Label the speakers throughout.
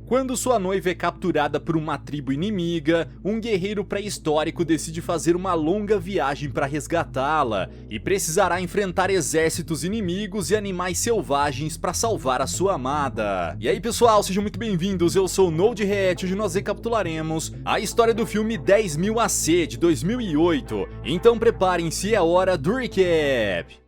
Speaker 1: Quando sua noiva é capturada por uma tribo inimiga, um guerreiro pré-histórico decide fazer uma longa viagem para resgatá-la e precisará enfrentar exércitos inimigos e animais selvagens para salvar a sua amada. E aí pessoal, sejam muito bem-vindos, eu sou o NodeReact e hoje nós recapitularemos a história do filme 10.000 AC de 2008, então preparem-se, é hora do recap!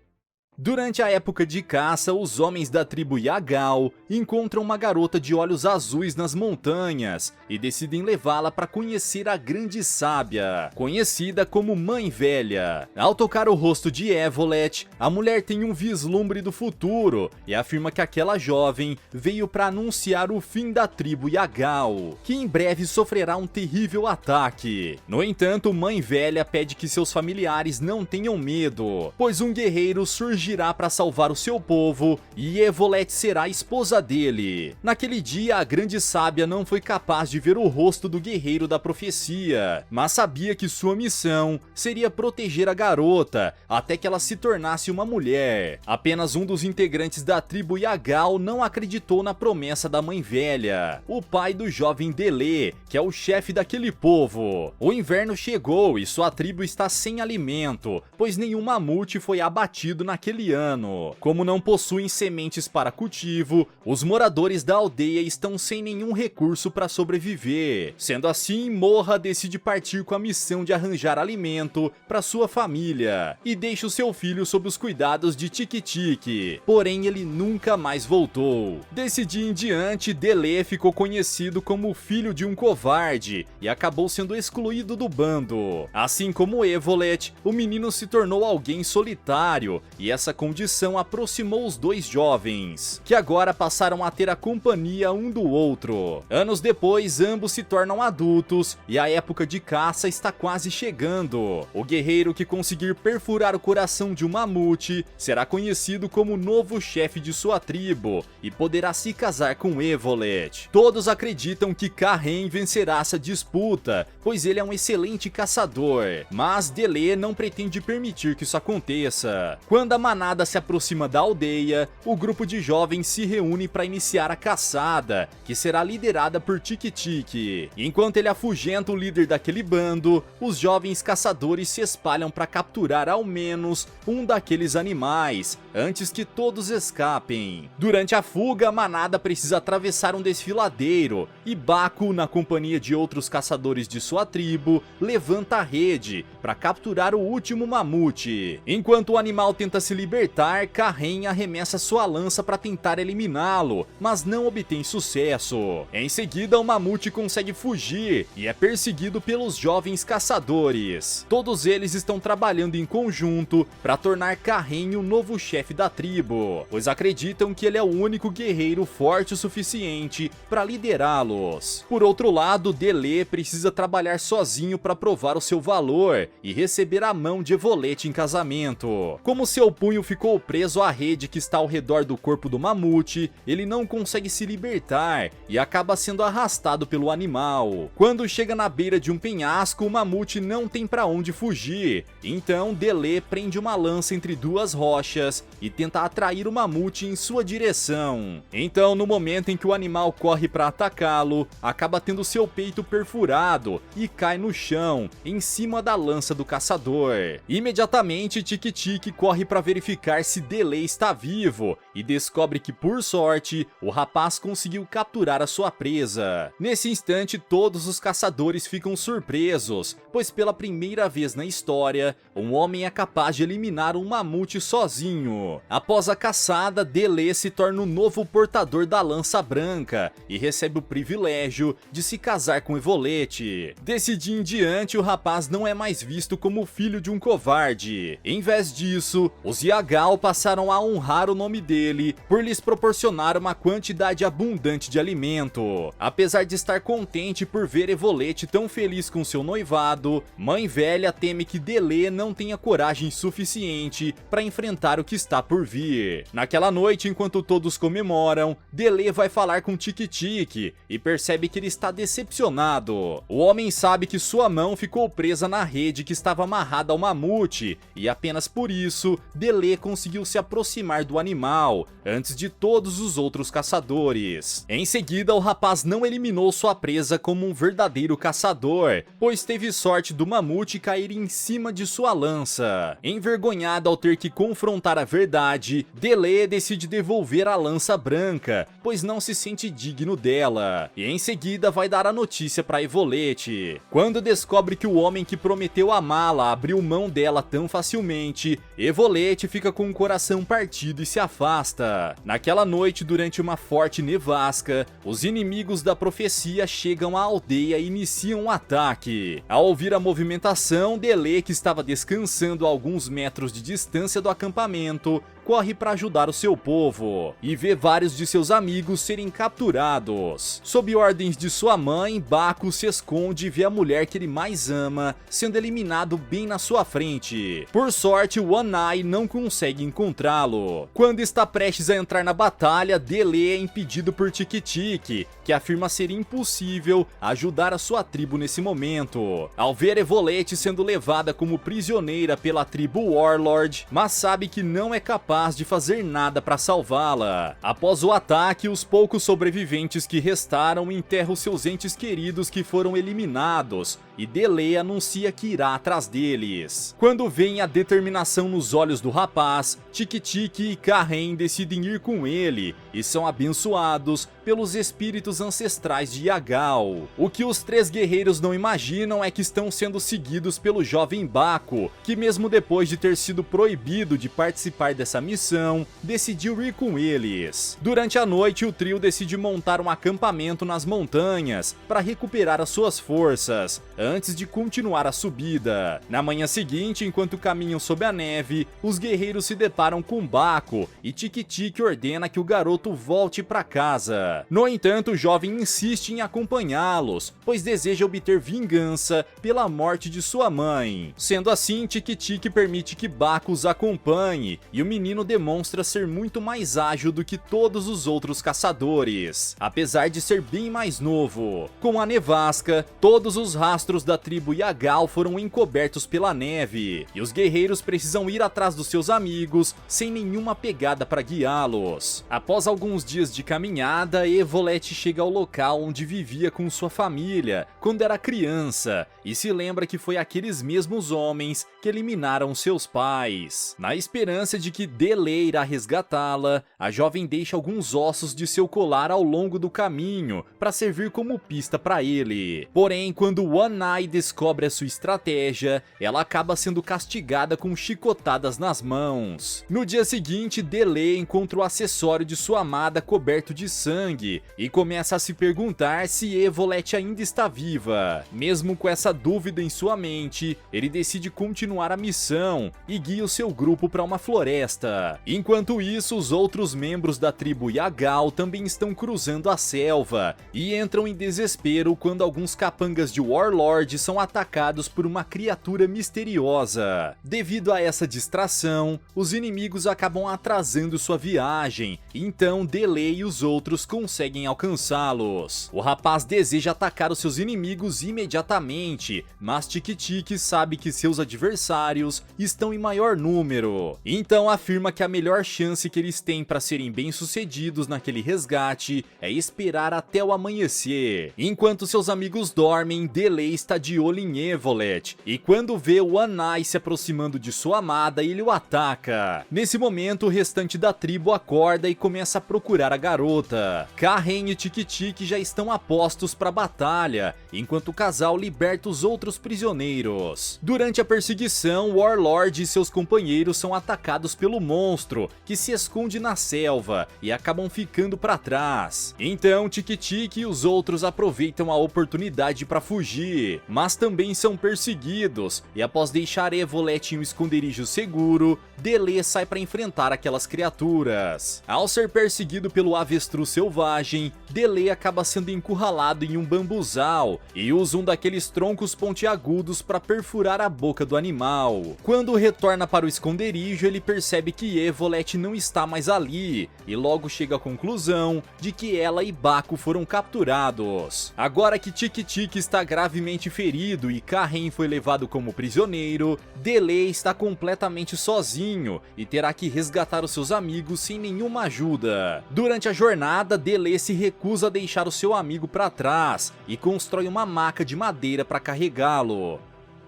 Speaker 1: Durante a época de caça, os homens da tribo Yagal encontram uma garota de olhos azuis nas montanhas e decidem levá-la para conhecer a grande sábia, conhecida como Mãe Velha. Ao tocar o rosto de Evolet, a mulher tem um vislumbre do futuro e afirma que aquela jovem veio para anunciar o fim da tribo Yagal, que em breve sofrerá um terrível ataque. No entanto, Mãe Velha pede que seus familiares não tenham medo, pois um guerreiro surgirá para salvar o seu povo e Evolet será a esposa dele. Naquele dia, a grande sábia não foi capaz de ver o rosto do guerreiro da profecia, mas sabia que sua missão seria proteger a garota até que ela se tornasse uma mulher. Apenas um dos integrantes da tribo Yagal não acreditou na promessa da Mãe Velha, o pai do jovem Delê, que é o chefe daquele povo. O inverno chegou e sua tribo está sem alimento, pois nenhum mamute foi abatido naquele ano. Como não possuem sementes para cultivo, os moradores da aldeia estão sem nenhum recurso para sobreviver. Sendo assim, Morra decide partir com a missão de arranjar alimento para sua família e deixa o seu filho sob os cuidados de Tiki-Tiki, porém ele nunca mais voltou. Desse dia em diante, Delê ficou conhecido como o filho de um covarde e acabou sendo excluído do bando. Assim como Evolet, o menino se tornou alguém solitário e essa condição aproximou os dois jovens, que agora passaram a ter a companhia um do outro. Anos depois, ambos se tornam adultos e a época de caça está quase chegando. O guerreiro que conseguir perfurar o coração de um mamute será conhecido como o novo chefe de sua tribo e poderá se casar com Evolet. Todos acreditam que Karen vencerá essa disputa, pois ele é um excelente caçador, mas Delê não pretende permitir que isso aconteça. Quando a manada se aproxima da aldeia, o grupo de jovens se reúne para iniciar a caçada, que será liderada por Tiki-Tiki. Enquanto ele afugenta o líder daquele bando, os jovens caçadores se espalham para capturar ao menos um daqueles animais, antes que todos escapem. Durante a fuga, a manada precisa atravessar um desfiladeiro, e Baku, na companhia de outros caçadores de sua tribo, levanta a rede para capturar o último mamute. Enquanto o animal tenta se libertar, Karen arremessa sua lança para tentar eliminá-lo, mas não obtém sucesso. Em seguida, o mamute consegue fugir e é perseguido pelos jovens caçadores. Todos eles estão trabalhando em conjunto para tornar Karen o novo chefe da tribo, pois acreditam que ele é o único guerreiro forte o suficiente para liderá-los. Por outro lado, Delê precisa trabalhar sozinho para provar o seu valor e receber a mão de Evolet em casamento. Como seu punho ficou preso à rede que está ao redor do corpo do mamute, ele não consegue se libertar e acaba sendo arrastado pelo animal. Quando chega na beira de um penhasco, o mamute não tem para onde fugir, então Delê prende uma lança entre duas rochas e tenta atrair o mamute em sua direção. Então, no momento em que o animal corre para atacá-lo, acaba tendo seu peito perfurado e cai no chão, em cima da lança do caçador. Imediatamente, Tiki-Tiki corre para verificar se Delê está vivo e descobre que, por sorte, o rapaz conseguiu capturar a sua presa. Nesse instante, todos os caçadores ficam surpresos, pois pela primeira vez na história, um homem é capaz de eliminar um mamute sozinho. Após a caçada, Delê se torna o novo portador da lança branca e recebe o privilégio de se casar com Evolet. Desse dia em diante, o rapaz não é mais visto como filho de um covarde. Em vez disso, os Yagal passaram a honrar o nome dele por lhes proporcionar uma quantidade abundante de alimento. Apesar de estar contente por ver Evolet tão feliz com seu noivado, Mãe Velha teme que Delê não tenha coragem suficiente para enfrentar o que está por vir. Naquela noite, enquanto todos comemoram, Delê vai falar com Tiki-Tiki e percebe que ele está decepcionado. O homem sabe que sua mão ficou presa na rede que estava amarrada ao mamute e apenas por isso, Delê Delay conseguiu se aproximar do animal antes de todos os outros caçadores. Em seguida, o rapaz não eliminou sua presa como um verdadeiro caçador, pois teve sorte do mamute cair em cima de sua lança. Envergonhado ao ter que confrontar a verdade, Delay decide devolver a lança branca, pois não se sente digno dela, e em seguida vai dar a notícia para Evolete. Quando descobre que o homem que prometeu amá-la abriu mão dela tão facilmente, Evolete fica com o coração partido e se afasta. Naquela noite, durante uma forte nevasca, os inimigos da profecia chegam à aldeia e iniciam um ataque. Ao ouvir a movimentação, Delay, que estava descansando a alguns metros de distância do acampamento, corre para ajudar o seu povo e vê vários de seus amigos serem capturados. Sob ordens de sua mãe, Baku se esconde e vê a mulher que ele mais ama sendo eliminado bem na sua frente. Por sorte, One Eye não consegue encontrá-lo. Quando está prestes a entrar na batalha, Delay é impedido por Tiki-Tiki, que afirma ser impossível ajudar a sua tribo nesse momento. Ao ver Evolete sendo levada como prisioneira pela tribo Warlord, mas sabe que não é capaz de fazer nada para salvá-la. Após o ataque, os poucos sobreviventes que restaram enterram seus entes queridos que foram eliminados, e Delay anuncia que irá atrás deles. Quando veem a determinação nos olhos do rapaz, Tiki-Tiki e Karen decidem ir com ele e são abençoados pelos espíritos ancestrais de Yagal. O que os três guerreiros não imaginam é que estão sendo seguidos pelo jovem Baku, que mesmo depois de ter sido proibido de participar dessa missão, decidiu ir com eles. Durante a noite, o trio decide montar um acampamento nas montanhas para recuperar as suas forças, antes de continuar a subida. Na manhã seguinte, enquanto caminham sob a neve, os guerreiros se deparam com Baku e Tiki-Tiki ordena que o garoto volte para casa. No entanto, o jovem insiste em acompanhá-los, pois deseja obter vingança pela morte de sua mãe. Sendo assim, Tiki-Tiki permite que Baku os acompanhe, e o menino demonstra ser muito mais ágil do que todos os outros caçadores, apesar de ser bem mais novo. Com a nevasca, todos os rastros da tribo Yagal foram encobertos pela neve, e os guerreiros precisam ir atrás dos seus amigos sem nenhuma pegada para guiá-los. Após alguns dias de caminhada, Evolete chega ao local onde vivia com sua família quando era criança, e se lembra que foi aqueles mesmos homens que eliminaram seus pais. Na esperança de que Delay irá resgatá-la, a jovem deixa alguns ossos de seu colar ao longo do caminho para servir como pista para ele. Porém, quando One Eye descobre a sua estratégia, ela acaba sendo castigada com chicotadas nas mãos. No dia seguinte, Delay encontra o acessório de sua amada coberto de sangue e começa a se perguntar se Evolete ainda está viva. Mesmo com essa dúvida em sua mente, ele decide continuar a missão e guia o seu grupo para uma floresta. Enquanto isso, os outros membros da tribo Yagal também estão cruzando a selva e entram em desespero quando alguns capangas de Warlord são atacados por uma criatura misteriosa. Devido a essa distração, os inimigos acabam atrasando sua viagem, então Delay e os outros conseguem alcançá-los. O rapaz deseja atacar os seus inimigos imediatamente, mas Tiki-Tiki sabe que seus adversários estão em maior número, então afirma que a melhor chance que eles têm para serem bem-sucedidos naquele resgate é esperar até o amanhecer. Enquanto seus amigos dormem, Delay está de olho em Evolete, e quando vê o One Eye se aproximando de sua amada, ele o ataca. Nesse momento, o restante da tribo acorda e começa a procurar a garota. Karen e Tiki-Tiki já estão a postos para a batalha, enquanto o casal liberta os outros prisioneiros. Durante a perseguição, Warlord e seus companheiros são atacados pelo monstro, que se esconde na selva, e acabam ficando para trás. Então, Tiki-Tiki e os outros aproveitam a oportunidade para fugir, mas também são perseguidos, e após deixar Evolete em um esconderijo seguro, Delay sai para enfrentar aquelas criaturas. Ao ser perseguido pelo avestruz selvagem, selvagem, Delay acaba sendo encurralado em um bambuzal e usa um daqueles troncos pontiagudos para perfurar a boca do animal. Quando retorna para o esconderijo, ele percebe que Evolet não está mais ali e logo chega à conclusão de que ela e Baku foram capturados. Agora que Tiki-Tiki está gravemente ferido e Karin foi levado como prisioneiro, Delay está completamente sozinho e terá que resgatar os seus amigos sem nenhuma ajuda. Durante a jornada, Delay se recusa a deixar o seu amigo para trás e constrói uma maca de madeira para carregá-lo.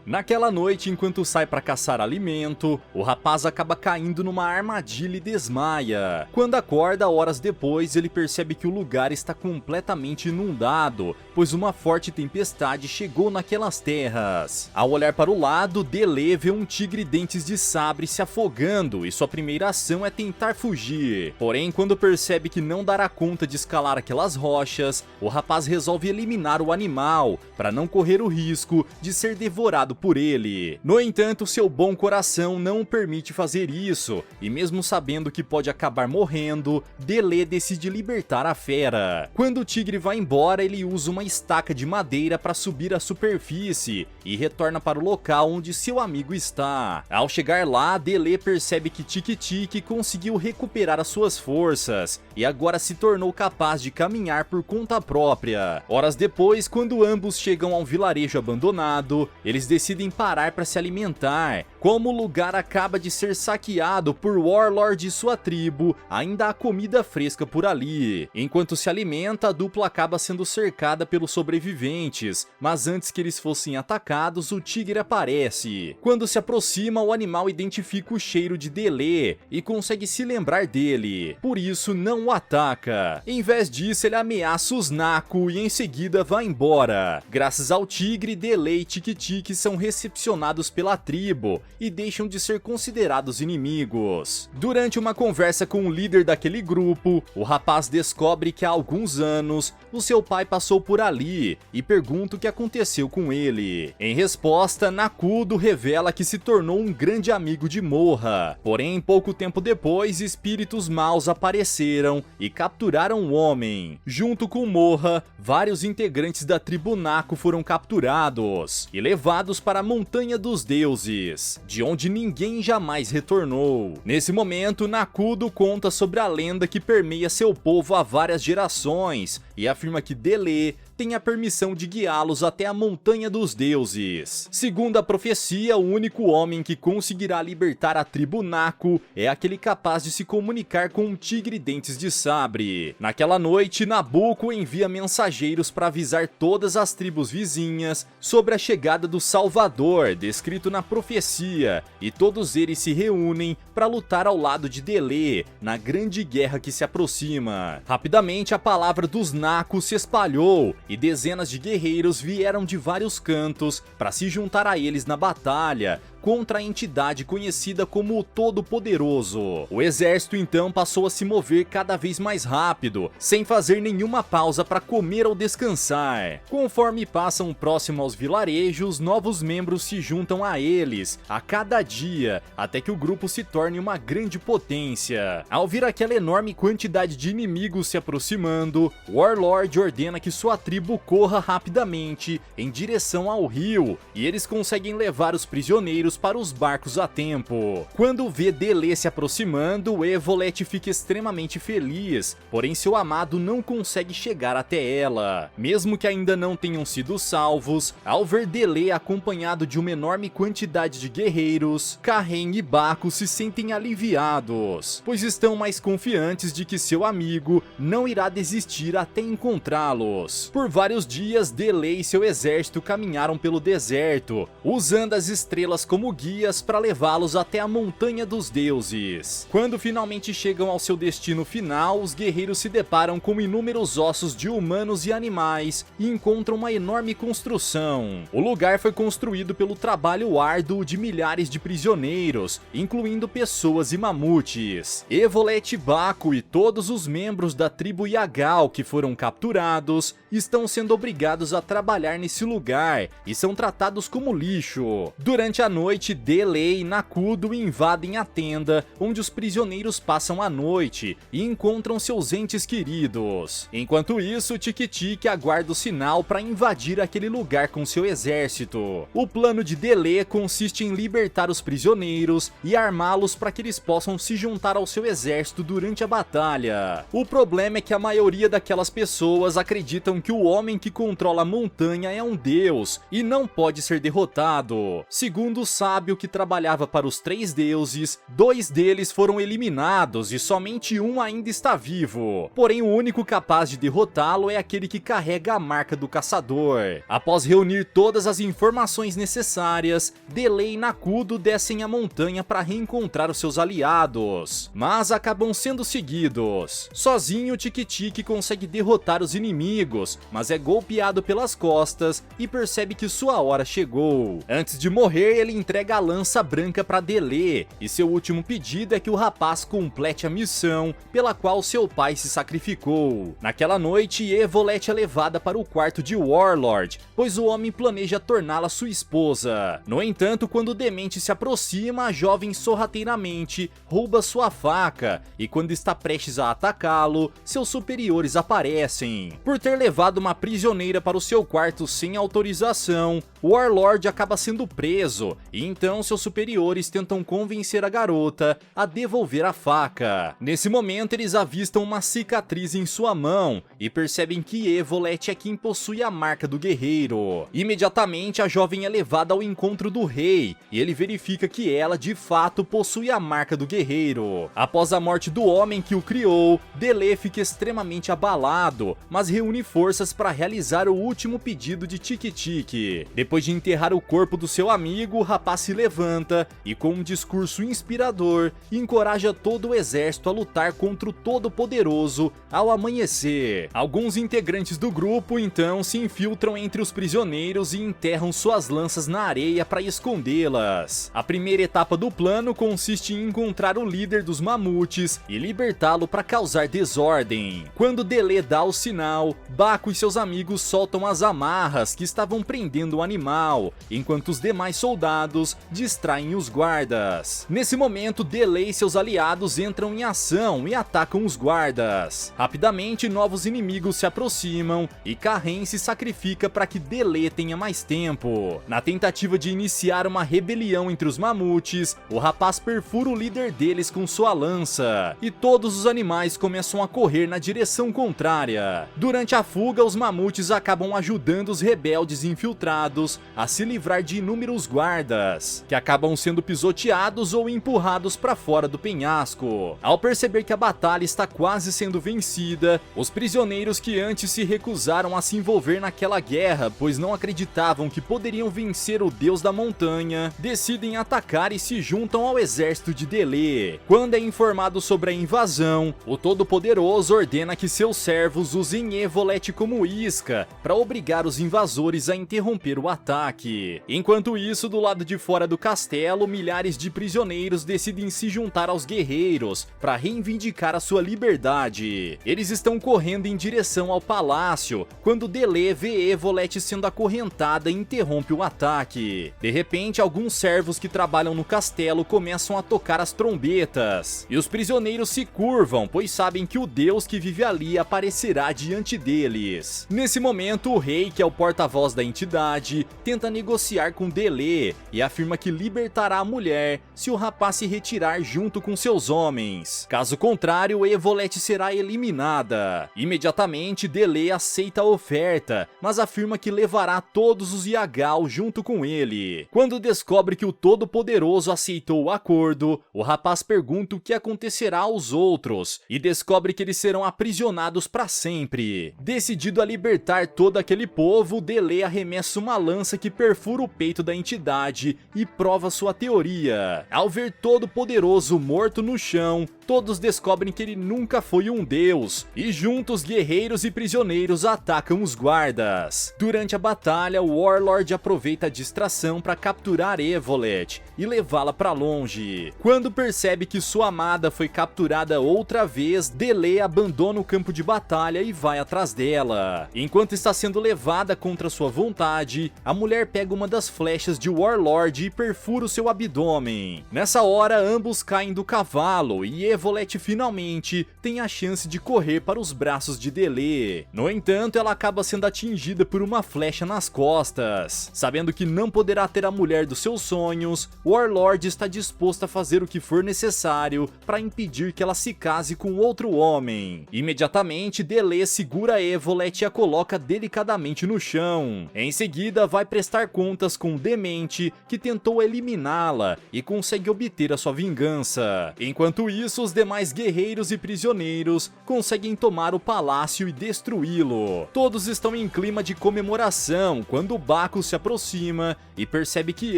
Speaker 1: Naquela noite, enquanto sai para caçar alimento, o rapaz acaba caindo numa armadilha e desmaia. Quando acorda, horas depois, ele percebe que o lugar está completamente inundado, pois uma forte tempestade chegou naquelas terras. Ao olhar para o lado, Delay vê um tigre dentes de sabre se afogando e sua primeira ação é tentar fugir. Porém, quando percebe que não dará conta de escalar aquelas rochas, o rapaz resolve eliminar o animal, para não correr o risco de ser devorado por ele. No entanto, seu bom coração não o permite fazer isso, e mesmo sabendo que pode acabar morrendo, Delay decide libertar a fera. Quando o tigre vai embora, ele usa uma estaca de madeira para subir à superfície e retorna para o local onde seu amigo está. Ao chegar lá, Delay percebe que Tiki-Tiki conseguiu recuperar as suas forças e agora se tornou capaz de caminhar por conta própria. Horas depois, quando ambos chegam a um vilarejo abandonado, eles decidem parar para se alimentar. Como o lugar acaba de ser saqueado por Warlord e sua tribo, ainda há comida fresca por ali. Enquanto se alimenta, a dupla acaba sendo cercada pelos sobreviventes, mas antes que eles fossem atacados, o tigre aparece. Quando se aproxima, o animal identifica o cheiro de Delay e consegue se lembrar dele, por isso não o ataca. Em vez disso, ele ameaça os Naku e em seguida vai embora. Graças ao tigre, Delay e Tiki-Tiki são recepcionados pela tribo e deixam de ser considerados inimigos. Durante uma conversa com o líder daquele grupo, o rapaz descobre que há alguns anos o seu pai passou por ali e pergunta o que aconteceu com ele. Em resposta, Nakudo revela que se tornou um grande amigo de Moha. Porém, pouco tempo depois, espíritos maus apareceram e capturaram o homem. Junto com Moha, vários integrantes da tribo Naku foram capturados e levados para a Montanha dos Deuses, de onde ninguém jamais retornou. Nesse momento, Nakudo conta sobre a lenda que permeia seu povo há várias gerações e afirma que Delay tem a permissão de guiá-los até a Montanha dos Deuses. Segundo a profecia, o único homem que conseguirá libertar a tribo Naku é aquele capaz de se comunicar com um tigre dentes de sabre. Naquela noite, Nabucco envia mensageiros para avisar todas as tribos vizinhas sobre a chegada do Salvador, descrito na profecia, e todos eles se reúnem para lutar ao lado de Delay na grande guerra que se aproxima. Rapidamente, a palavra dos Naku se espalhou e dezenas de guerreiros vieram de vários cantos para se juntar a eles na batalha contra a entidade conhecida como o Todo-Poderoso. O exército então passou a se mover cada vez mais rápido, sem fazer nenhuma pausa para comer ou descansar. Conforme passam próximo aos vilarejos, novos membros se juntam a eles a cada dia, até que o grupo se torne uma grande potência. Ao ver aquela enorme quantidade de inimigos se aproximando, Warlord ordena que sua tribo corra rapidamente em direção ao rio, e eles conseguem levar os prisioneiros para os barcos a tempo. Quando vê Delay se aproximando, Evolet fica extremamente feliz, porém seu amado não consegue chegar até ela. Mesmo que ainda não tenham sido salvos, ao ver Delay acompanhado de uma enorme quantidade de guerreiros, Karin e Baku se sentem aliviados, pois estão mais confiantes de que seu amigo não irá desistir até encontrá-los. Por vários dias, Delay e seu exército caminharam pelo deserto, usando as estrelas como guias para levá-los até a Montanha dos Deuses. Quando finalmente chegam ao seu destino final, os guerreiros se deparam com inúmeros ossos de humanos e animais e encontram uma enorme construção. O lugar foi construído pelo trabalho árduo de milhares de prisioneiros, incluindo pessoas e mamutes. Evolet, Baku e todos os membros da tribo Yagal que foram capturados estão sendo obrigados a trabalhar nesse lugar e são tratados como lixo. Durante a noite, noite, Delay e Nakudo invadem a tenda onde os prisioneiros passam a noite e encontram seus entes queridos. Enquanto isso, Tiki-Tiki aguarda o sinal para invadir aquele lugar com seu exército. O plano de Delay consiste em libertar os prisioneiros e armá-los para que eles possam se juntar ao seu exército durante a batalha. O problema é que a maioria daquelas pessoas acreditam que o homem que controla a montanha é um deus e não pode ser derrotado. Segundo o sábio que trabalhava para os 3 deuses, 2 deles foram eliminados e somente um ainda está vivo. Porém, o único capaz de derrotá-lo é aquele que carrega a marca do caçador. Após reunir todas as informações necessárias, Delay e Nakudo descem a montanha para reencontrar os seus aliados, mas acabam sendo seguidos. Sozinho, Tiki-Tiki consegue derrotar os inimigos, mas é golpeado pelas costas e percebe que sua hora chegou. Antes de morrer, ele entrega a lança branca para Delay, e seu último pedido é que o rapaz complete a missão pela qual seu pai se sacrificou. Naquela noite, Evolet é levada para o quarto de Warlord, pois o homem planeja torná-la sua esposa. No entanto, quando o demente se aproxima, a jovem sorrateiramente rouba sua faca, e quando está prestes a atacá-lo, seus superiores aparecem. Por ter levado uma prisioneira para o seu quarto sem autorização, Warlord acaba sendo preso, e então seus superiores tentam convencer a garota a devolver a faca. Nesse momento, eles avistam uma cicatriz em sua mão e percebem que Evolet é quem possui a marca do guerreiro. Imediatamente, a jovem é levada ao encontro do rei, e ele verifica que ela de fato possui a marca do guerreiro. Após a morte do homem que o criou, Delay fica extremamente abalado, mas reúne forças para realizar o último pedido de Tiki-Tiki. Depois de enterrar o corpo do seu amigo, o rapaz se levanta e, com um discurso inspirador, encoraja todo o exército a lutar contra o Todo-Poderoso ao amanhecer. Alguns integrantes do grupo então se infiltram entre os prisioneiros e enterram suas lanças na areia para escondê-las. A primeira etapa do plano consiste em encontrar o líder dos mamutes e libertá-lo para causar desordem. Quando Delay dá o sinal, Baku e seus amigos soltam as amarras que estavam prendendo o animal, enquanto os demais soldados distraem os guardas. Nesse momento, Delay e seus aliados entram em ação e atacam os guardas. Rapidamente, novos inimigos se aproximam e Karin se sacrifica para que Delay tenha mais tempo. Na tentativa de iniciar uma rebelião entre os mamutes, o rapaz perfura o líder deles com sua lança, e todos os animais começam a correr na direção contrária. Durante a fuga, os mamutes acabam ajudando os rebeldes infiltrados a se livrar de inúmeros guardas, que acabam sendo pisoteados ou empurrados para fora do penhasco. Ao perceber que a batalha está quase sendo vencida, os prisioneiros que antes se recusaram a se envolver naquela guerra, pois não acreditavam que poderiam vencer o deus da montanha, decidem atacar e se juntam ao exército de Delay. Quando é informado sobre a invasão, o Todo-Poderoso ordena que seus servos usem Evolet como isca para obrigar os invasores a interromper o ataque. Enquanto isso, do lado de fora do castelo, milhares de prisioneiros decidem se juntar aos guerreiros para reivindicar a sua liberdade. Eles estão correndo em direção ao palácio, quando Delay vê Evolet sendo acorrentada e interrompe o ataque. De repente, alguns servos que trabalham no castelo começam a tocar as trombetas, e os prisioneiros se curvam, pois sabem que o deus que vive ali aparecerá diante deles. Nesse momento, o rei, que é o porta-voz da entidade, tenta negociar com Delay e afirma que libertará a mulher se o rapaz se retirar junto com seus homens. Caso contrário, Evolet será eliminada. Imediatamente, Delay aceita a oferta, mas afirma que levará todos os Yagal junto com ele. Quando descobre que o Todo-Poderoso aceitou o acordo, o rapaz pergunta o que acontecerá aos outros e descobre que eles serão aprisionados para sempre. Decidido a libertar todo aquele povo, Delay arremessa uma lança que perfura o peito da entidade e prova sua teoria. Ao ver Todo-Poderoso morto no chão, todos descobrem que ele nunca foi um deus, e juntos guerreiros e prisioneiros atacam os guardas. Durante a batalha, o Warlord aproveita a distração para capturar Evolet e levá-la para longe. Quando percebe que sua amada foi capturada outra vez, Delay abandona o campo de batalha e vai atrás dela. Enquanto está sendo levada contra sua vontade, a mulher pega uma das flechas de Warlord Warlord e perfura o seu abdômen. Nessa hora, ambos caem do cavalo e Evolet finalmente tem a chance de correr para os braços de Delee. No entanto, ela acaba sendo atingida por uma flecha nas costas. Sabendo que não poderá ter a mulher dos seus sonhos, o Warlord está disposto a fazer o que for necessário para impedir que ela se case com outro homem. Imediatamente, Delee segura Evolet e a coloca delicadamente no chão. Em seguida, vai prestar contas com o Demente, que tentou eliminá-la e consegue obter a sua vingança. Enquanto isso, os demais guerreiros e prisioneiros conseguem tomar o palácio e destruí-lo. Todos estão em clima de comemoração quando Bacchus se aproxima e percebe que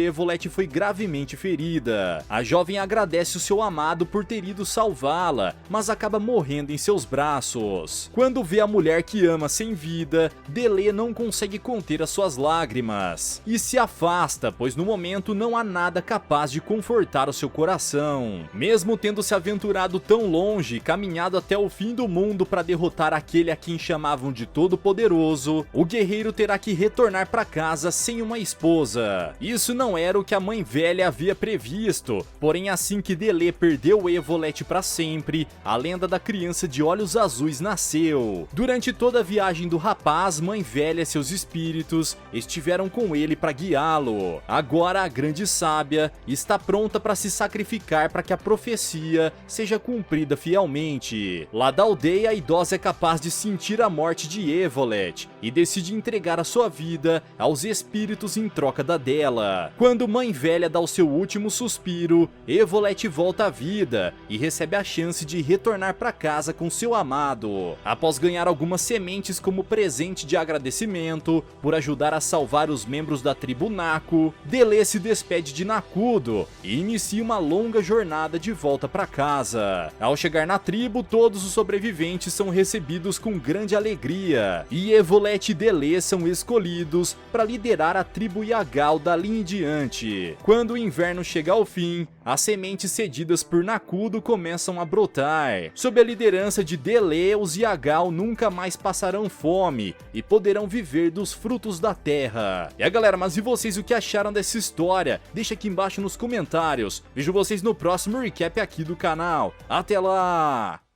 Speaker 1: Evolet foi gravemente ferida. A jovem agradece o seu amado por ter ido salvá-la, mas acaba morrendo em seus braços. Quando vê a mulher que ama sem vida, Delee não consegue conter as suas lágrimas e se afasta, pois no momento não há nada capaz de confortar o seu coração. Mesmo tendo se aventurado tão longe, caminhado até o fim do mundo para derrotar aquele a quem chamavam de Todo-Poderoso, o guerreiro terá que retornar para casa sem uma esposa. Isso não era o que a mãe velha havia previsto, porém assim que Delee perdeu Evolet para sempre, a lenda da criança de olhos azuis nasceu. Durante toda a viagem do rapaz, mãe velha e seus espíritos estiveram com ele para guiá-lo. Agora a grande sábia está pronta para se sacrificar para que a profecia seja cumprida fielmente. Lá da aldeia, a idosa é capaz de sentir a morte de Evolet e decide entregar a sua vida aos espíritos em troca da dela. Quando mãe velha dá o seu último suspiro, Evolet volta à vida e recebe a chance de retornar para casa com seu amado. Após ganhar algumas sementes como presente de agradecimento por ajudar a salvar os membros da tribo Naku, Delee se despede de Nakudo e inicia uma longa jornada de volta para casa. Ao chegar na tribo, todos os sobreviventes são recebidos com grande alegria e Evolet e Delee são escolhidos para liderar a tribo Yagal dali em diante. Quando o inverno chega ao fim, as sementes cedidas por Nakudo começam a brotar. Sob a liderança de Delee, os Yagal nunca mais passarão fome e poderão viver dos frutos da terra. E galera, mas e vocês, o que acharam dessa história? Deixa aqui embaixo nos comentários. Vejo vocês no próximo recap aqui do canal. Até lá!